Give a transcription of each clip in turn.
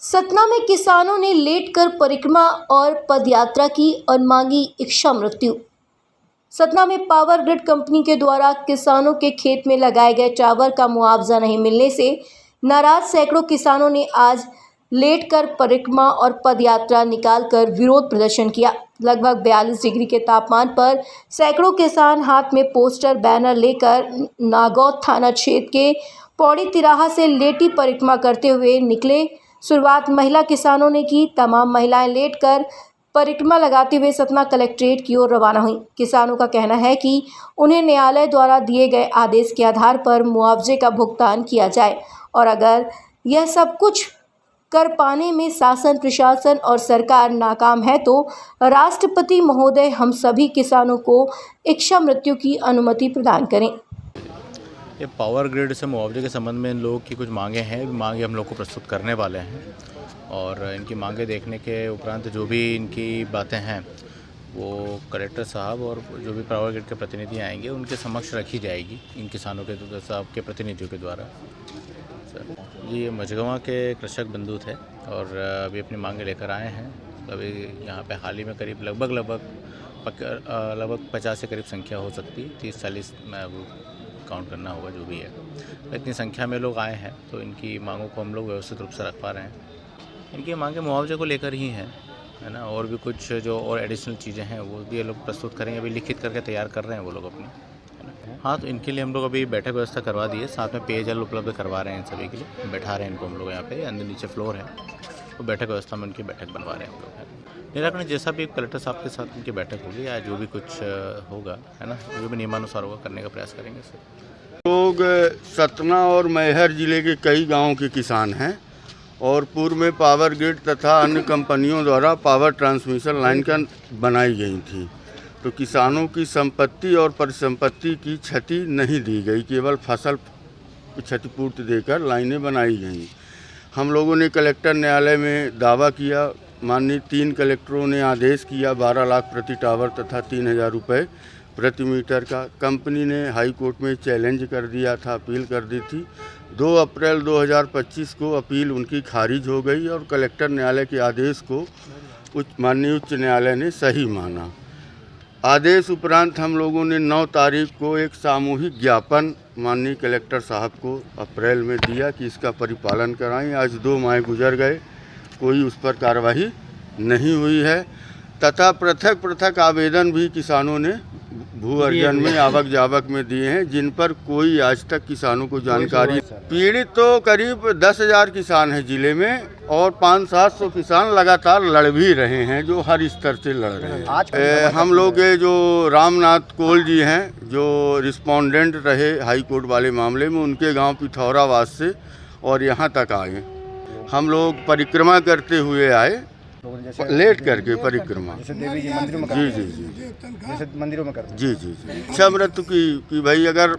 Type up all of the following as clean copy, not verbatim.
सतना में किसानों ने लेटकर परिक्रमा और पदयात्रा की और मांगी इच्छा मृत्यु। सतना में पावर ग्रिड कंपनी के द्वारा किसानों के खेत में लगाए गए टावर का मुआवजा नहीं मिलने से नाराज सैकड़ों किसानों ने आज लेटकर परिक्रमा और पदयात्रा निकालकर विरोध प्रदर्शन किया। लगभग 42 डिग्री के तापमान पर सैकड़ों किसान हाथ में पोस्टर बैनर लेकर नागौद थाना क्षेत्र के पौड़ी तिराहा से लेटी परिक्रमा करते हुए निकले। शुरुआत महिला किसानों ने की। तमाम महिलाएं लेटकर परिक्रमा लगाते हुए सतना कलेक्ट्रेट की ओर रवाना हुई। किसानों का कहना है कि उन्हें न्यायालय द्वारा दिए गए आदेश के आधार पर मुआवजे का भुगतान किया जाए और अगर यह सब कुछ कर पाने में शासन प्रशासन और सरकार नाकाम है तो राष्ट्रपति महोदय हम सभी किसानों को इच्छा मृत्यु की अनुमति प्रदान करें। ये पावर ग्रिड से मुआवजे के संबंध में इन लोगों की कुछ मांगे हम लोग को प्रस्तुत करने वाले हैं और इनकी मांगे देखने के उपरांत जो भी इनकी बातें हैं वो कलेक्टर साहब और जो भी पावर ग्रिड के प्रतिनिधि आएंगे उनके समक्ष रखी जाएगी इन किसानों के साहब के प्रतिनिधियों के द्वारा। ये मझगवां के कृषक बंधु थे और अभी अपनी मांगे लेकर आए हैं। अभी यहाँ पे हाल ही में करीब लगभग 50 के करीब संख्या हो सकती है, 30-40 में अब काउंट करना होगा जो भी है। तो इतनी संख्या में लोग आए हैं तो इनकी मांगों को हम लोग व्यवस्थित रूप से रख पा रहे हैं। इनकी मांगे मुआवजे को लेकर ही हैं, है ना, और भी कुछ जो और एडिशनल चीज़ें हैं वो भी ये लोग प्रस्तुत करेंगे। अभी लिखित करके तैयार कर रहे हैं वो लोग अपनी, है ना। हाँ, तो इनके लिए हम लोग अभी बैठक व्यवस्था करवा दी है, साथ में पेयजल उपलब्ध करवा रहे हैं इन सभी के लिए। बैठा रहे हैं इनको हम लोग यहाँ पे, अंदर नीचे फ्लोर है तो बैठक व्यवस्था में उनकी बैठक बनवा रहे हैं हम लोग। निराकरण जैसा भी कलेक्टर साहब के साथ उनकी बैठक होगी या जो भी कुछ होगा, है ना, जो भी नियमानुसार होगा करने का प्रयास करेंगे सर। लोग सतना और मैहर जिले के कई गांवों के किसान हैं और पूर्व में पावर ग्रिड तथा अन्य कंपनियों द्वारा पावर ट्रांसमिशन लाइन का बनाई गई थी, तो किसानों की संपत्ति और परिसंपत्ति की क्षति नहीं दी गई, केवल फसल क्षतिपूर्ति देकर लाइनें बनाई गईं। हम लोगों ने कलेक्टर न्यायालय में दावा किया, माननीय 3 कलेक्टरों ने आदेश किया 12 लाख प्रति टावर तथा 3000 रुपये प्रति मीटर का। कंपनी ने हाई कोर्ट में चैलेंज कर दिया था, अपील कर दी थी। 2 अप्रैल 2025 को अपील उनकी खारिज हो गई और कलेक्टर न्यायालय के आदेश को माननीय उच्च न्यायालय ने सही माना। आदेश उपरांत हम लोगों ने 9 तारीख को एक सामूहिक ज्ञापन माननीय कलेक्टर साहब को अप्रैल में दिया कि इसका परिपालन कराएं। आज 2 माह गुजर गए, कोई उस पर कार्रवाई नहीं हुई है तथा पृथक आवेदन भी किसानों ने भू अर्जन में आवक जावक में दिए हैं, जिन पर कोई आज तक किसानों को जानकारी। पीड़ित तो करीब 10,000 किसान हैं जिले में और 500-700 किसान लगातार लड़ भी रहे हैं, जो हर स्तर से लड़ रहे हैं। हम लोग के जो रामनाथ कोल जी हैं, जो रिस्पोंडेंट रहे हाई कोर्ट वाले मामले में, उनके गांव पिथौरावास से और यहाँ तक आए। हम लोग परिक्रमा करते हुए आए, लेट करके परिक्रमा, जैसे देवी जी मंदिरों में जैसे मंदिरों में करते जी। इच्छा मृत्यु की भाई, अगर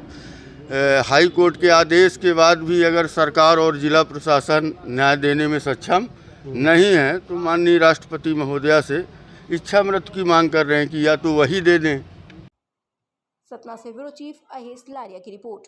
हाई कोर्ट के आदेश के बाद भी अगर सरकार और जिला प्रशासन न्याय देने में सक्षम नहीं है तो माननीय राष्ट्रपति महोदया से इच्छा मृत्यु की मांग कर रहे हैं कि या तो वही दे दें। सतना से ब्यूरो चीफ अहेस लारिया की रिपोर्ट।